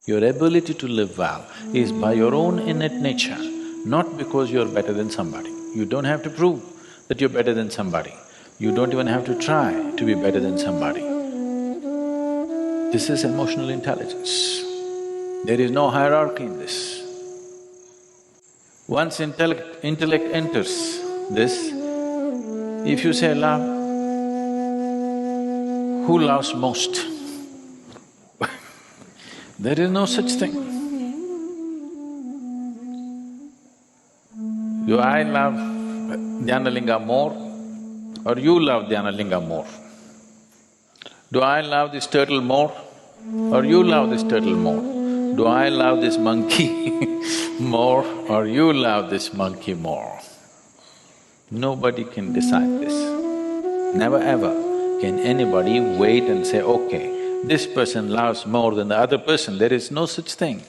Your ability to live well is by your own innate nature, not because you're better than somebody. You don't have to prove that you're better than somebody. You don't even have to try to be better than somebody. This is emotional intelligence. There is no hierarchy in this. Once intellect enters this, if you say love, who loves most? There is no such thing. Do I love Dhyanalinga more or you love Dhyanalinga more? Do I love this turtle more or you love this turtle more? Do I love this monkey more or you love this monkey more? Nobody can decide this. Never ever can anybody wait and say, okay, this person loves more than the other person. There is no such thing.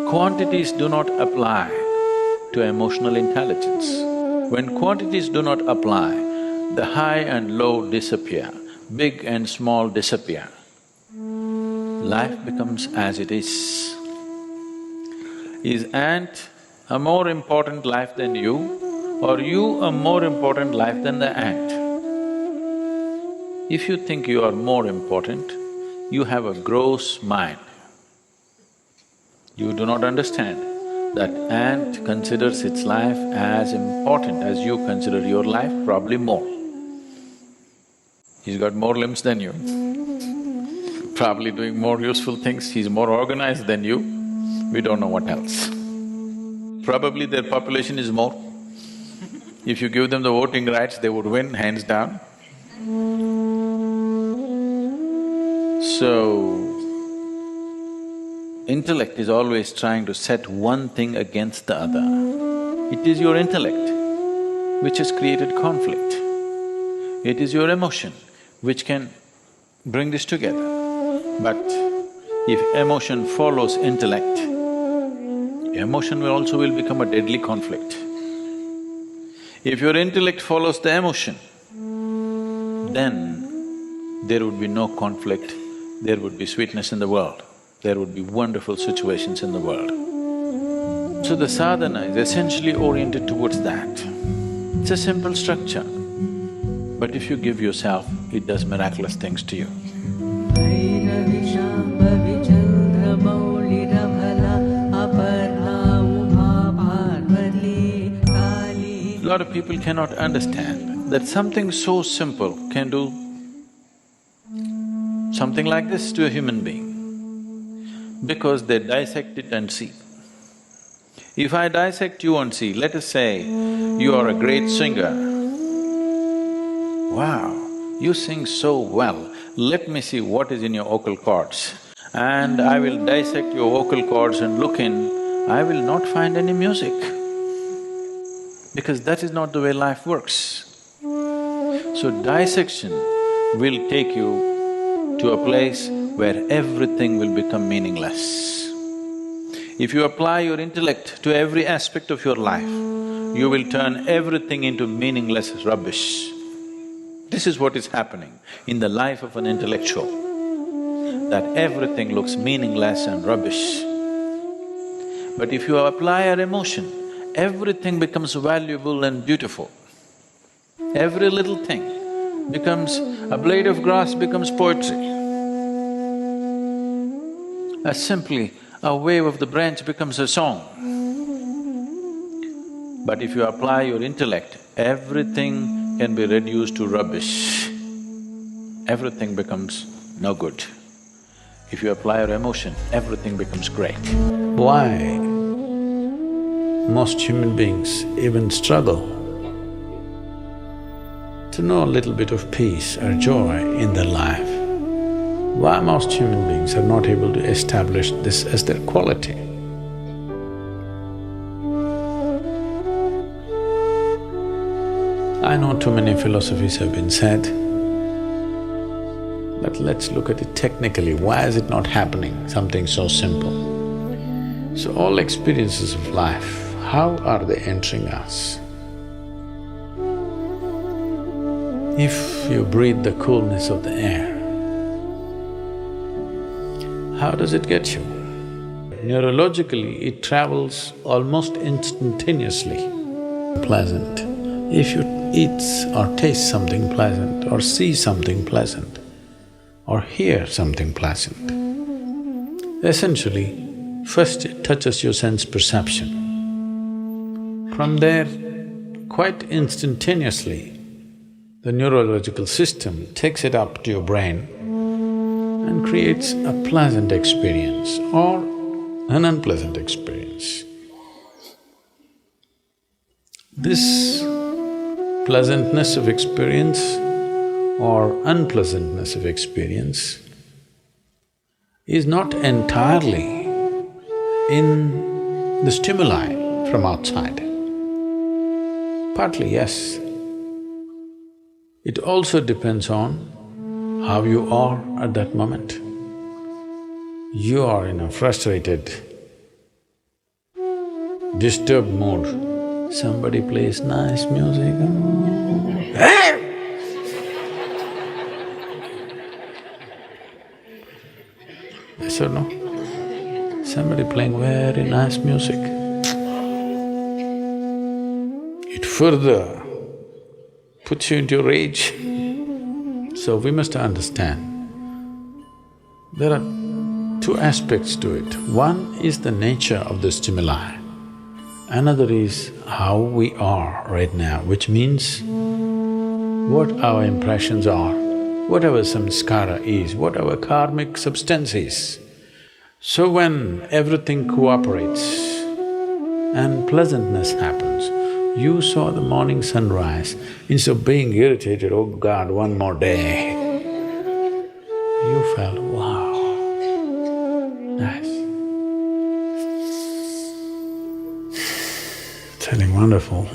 Quantities do not apply to emotional intelligence. When quantities do not apply, the high and low disappear, big and small disappear. Life becomes as it is. Is ant a more important life than you, or you a more important life than the ant? If you think you are more important, you have a gross mind. You do not understand that ant considers its life as important as you consider your life, probably more. He's got more limbs than you, probably doing more useful things, he's more organized than you, we don't know what else. Probably their population is more. If you give them the voting rights, they would win, hands down. So, intellect is always trying to set one thing against the other. It is your intellect which has created conflict. It is your emotion which can bring this together. But if emotion follows intellect, emotion will also become a deadly conflict. If your intellect follows the emotion, then there would be no conflict, there would be sweetness in the world, there would be wonderful situations in the world. So the sadhana is essentially oriented towards that. It's a simple structure, but if you give yourself, it does miraculous things to you. A lot of people cannot understand that something so simple can do something like this to a human being, because they dissect it and see. If I dissect you and see, let us say you are a great singer. Wow, you sing so well, let me see what is in your vocal cords. And I will dissect your vocal cords and look in, I will not find any music. Because that is not the way life works. So dissection will take you to a place where everything will become meaningless. If you apply your intellect to every aspect of your life, you will turn everything into meaningless rubbish. This is what is happening in the life of an intellectual, that everything looks meaningless and rubbish. But if you apply your emotion, everything becomes valuable and beautiful. Every little thing becomes… a blade of grass becomes poetry. Simply a wave of the branch becomes a song. But if you apply your intellect, everything can be reduced to rubbish. Everything becomes no good. If you apply your emotion, everything becomes great. Why most human beings even struggle to know a little bit of peace or joy in their life? Why most human beings are not able to establish this as their quality? I know too many philosophies have been said, but let's look at it technically. Why is it not happening, something so simple? So all experiences of life, how are they entering us? If you breathe the coolness of the air, how does it get you? neurologically, it travels almost instantaneously. Pleasant. If you eat or taste something pleasant, or see something pleasant, or hear something pleasant, essentially, first it touches your sense perception. From there, quite instantaneously, the neurological system takes it up to your brain and creates a pleasant experience or an unpleasant experience. This pleasantness of experience or unpleasantness of experience is not entirely in the stimuli from outside. Partly, yes. It also depends on how you are at that moment. You are in a frustrated, disturbed mood. Somebody plays nice music, yes or no? Somebody playing very nice music. It further puts you into rage. So we must understand, there are two aspects to it. One is the nature of the stimuli, another is how we are right now, which means what our impressions are, what our samskara is, what our karmic substance is. So when everything cooperates and pleasantness happens, you saw the morning sunrise, instead of being irritated, oh God, one more day, you felt, wow, nice. Feeling wonderful.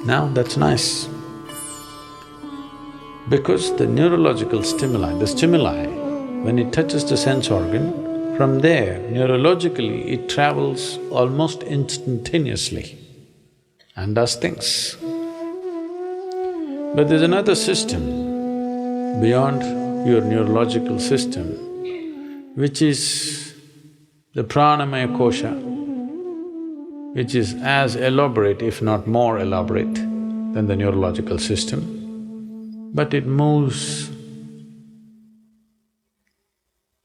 Now that's nice. Because the neurological stimuli, when it touches the sense organ, from there, neurologically, it travels almost instantaneously and does things. But there's another system beyond your neurological system, which is the pranamaya kosha, which is as elaborate, if not more elaborate, than the neurological system. But it moves,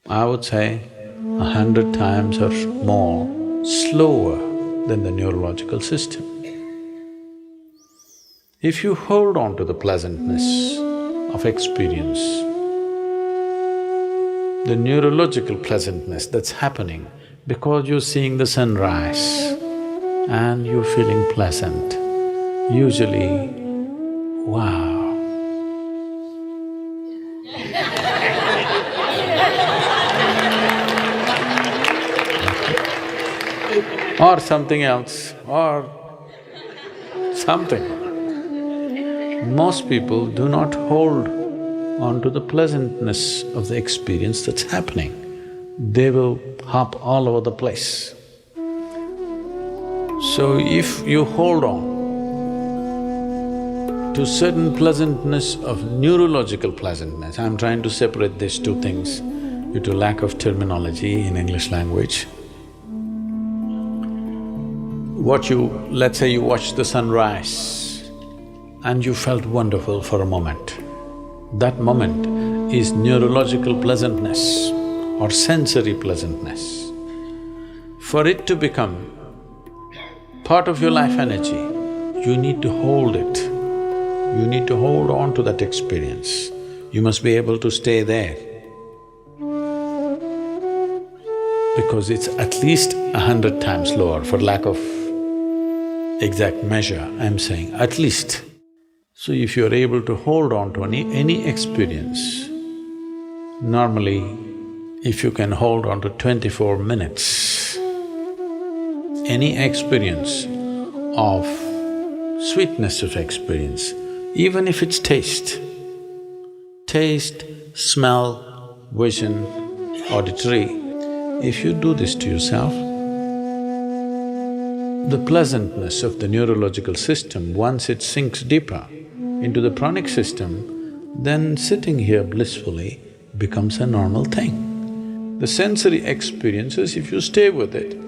I would say, 100 times or more slower than the neurological system. If you hold on to the pleasantness of experience, the neurological pleasantness that's happening because you're seeing the sunrise and you're feeling pleasant, usually, wow. Or something else, or something. Most people do not hold on to the pleasantness of the experience that's happening. They will hop all over the place. So if you hold on to certain pleasantness of neurological pleasantness, I'm trying to separate these two things due to lack of terminology in English language. Let's say you watched the sunrise and you felt wonderful for a moment. That moment is neurological pleasantness or sensory pleasantness. For it to become part of your life energy, you need to hold it. You need to hold on to that experience. You must be able to stay there. Because it's at least 100 times lower, for lack of exact measure, I'm saying at least. So if you're able to hold on to any experience, normally if you can hold on to 24 minutes, any experience of sweetness of experience, even if it's taste, smell, vision, auditory, if you do this to yourself, the pleasantness of the neurological system, once it sinks deeper into the pranic system, then sitting here blissfully, becomes a normal thing. The sensory experiences, if you stay with it,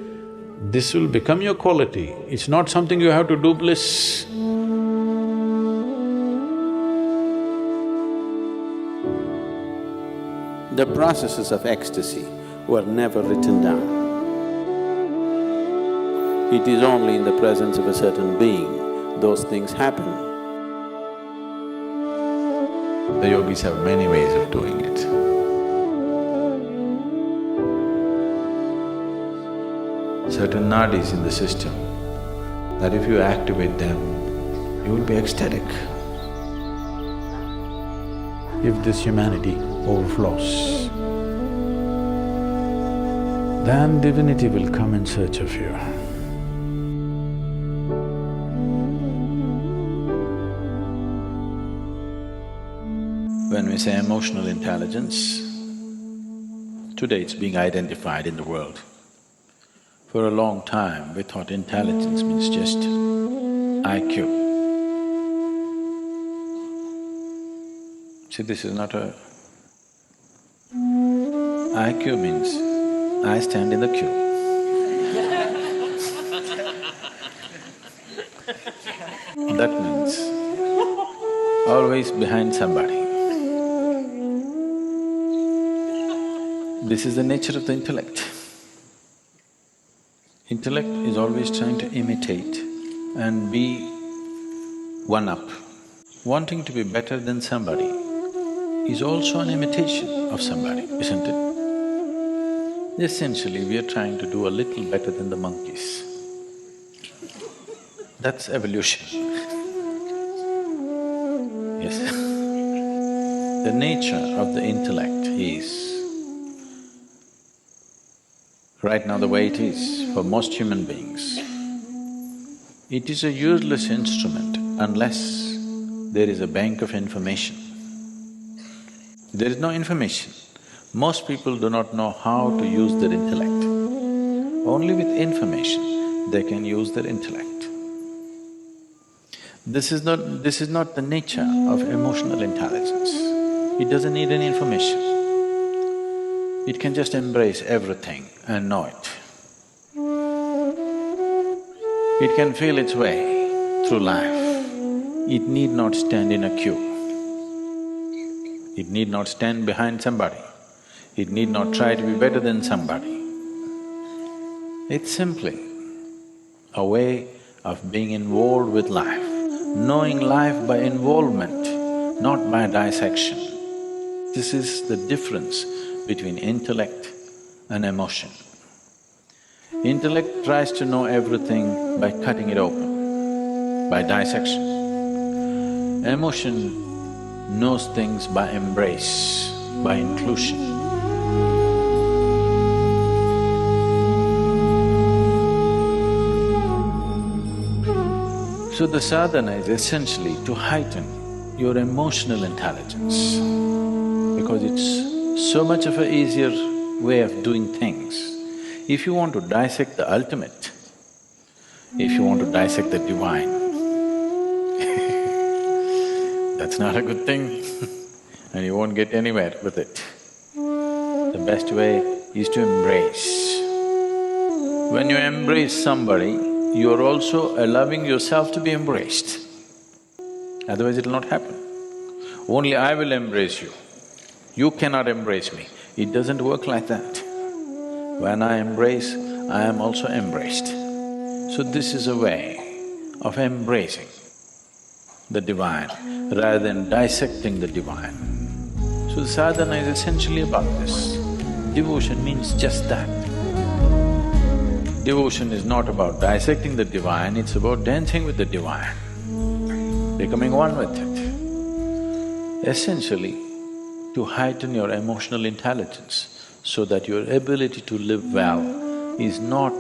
this will become your quality. It's not something you have to do bliss. The processes of ecstasy were never written down. It is only in the presence of a certain being those things happen. The yogis have many ways of doing it. Certain nadis in the system, that if you activate them, you will be ecstatic. If this humanity overflows, then divinity will come in search of you. When we say emotional intelligence, today it's being identified in the world. For a long time, we thought intelligence means just IQ. See, this is not a… IQ means I stand in the queue. That means always behind somebody. This is the nature of the intellect. Intellect is always trying to imitate and be one-up. Wanting to be better than somebody is also an imitation of somebody, isn't it? Essentially, we are trying to do a little better than the monkeys. That's evolution. Yes. The nature of the intellect is, right now the way it is for most human beings, it is a useless instrument unless there is a bank of information. There is no information. Most people do not know how to use their intellect. Only with information they can use their intellect. This is not the nature of emotional intelligence. It doesn't need any information. It can just embrace everything and know it. It can feel its way through life. It need not stand in a queue. It need not stand behind somebody. It need not try to be better than somebody. It's simply a way of being involved with life, knowing life by involvement, not by dissection. This is the difference between intellect and emotion. Intellect tries to know everything by cutting it open, by dissection. Emotion knows things by embrace, by inclusion. So the sadhana is essentially to heighten your emotional intelligence, because it's so much of an easier way of doing things. If you want to dissect the ultimate, if you want to dissect the divine, that's not a good thing and you won't get anywhere with it. The best way is to embrace. When you embrace somebody, you are also allowing yourself to be embraced. Otherwise it'll not happen. Only I will embrace you. You cannot embrace me. It doesn't work like that. When I embrace, I am also embraced. So this is a way of embracing the divine rather than dissecting the divine. So the sadhana is essentially about this. Devotion means just that. Devotion is not about dissecting the divine, it's about dancing with the divine, becoming one with it. Essentially, to heighten your emotional intelligence so that your ability to live well is not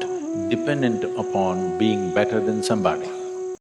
dependent upon being better than somebody.